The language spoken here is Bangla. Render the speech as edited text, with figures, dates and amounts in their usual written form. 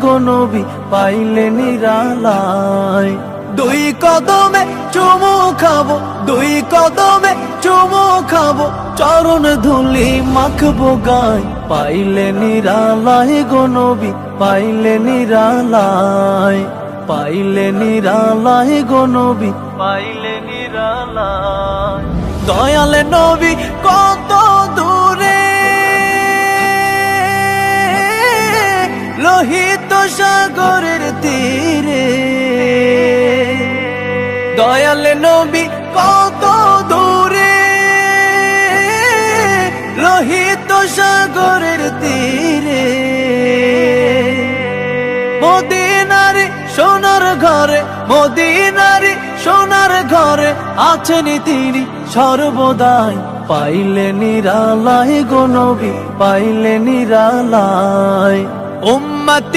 গো নবী পাইলে নিরালায়। দুই কদমে চুমু খাবো, দুই কদমে চুমু খাবো, চরণ ধুলি মাখবো গায়। পাইলে নিরালায় গো নবী পাইলে নিরালায়, পাইলে নিরালায় গো নবী পাইলে নিরালায়। দয়ালে নবী কত দূরে, লোহিত সাগরের তীরে। দয়ালে নবী কত দূরে, লোহিত সাগরের তীরে। মদিনার সোনার ঘরে, মদিনার সোনার ঘরে আছেন তিনি সর্বদাই। পাইলে নিরালায় গো নবী পাইলে নিরালায়। উম্মতি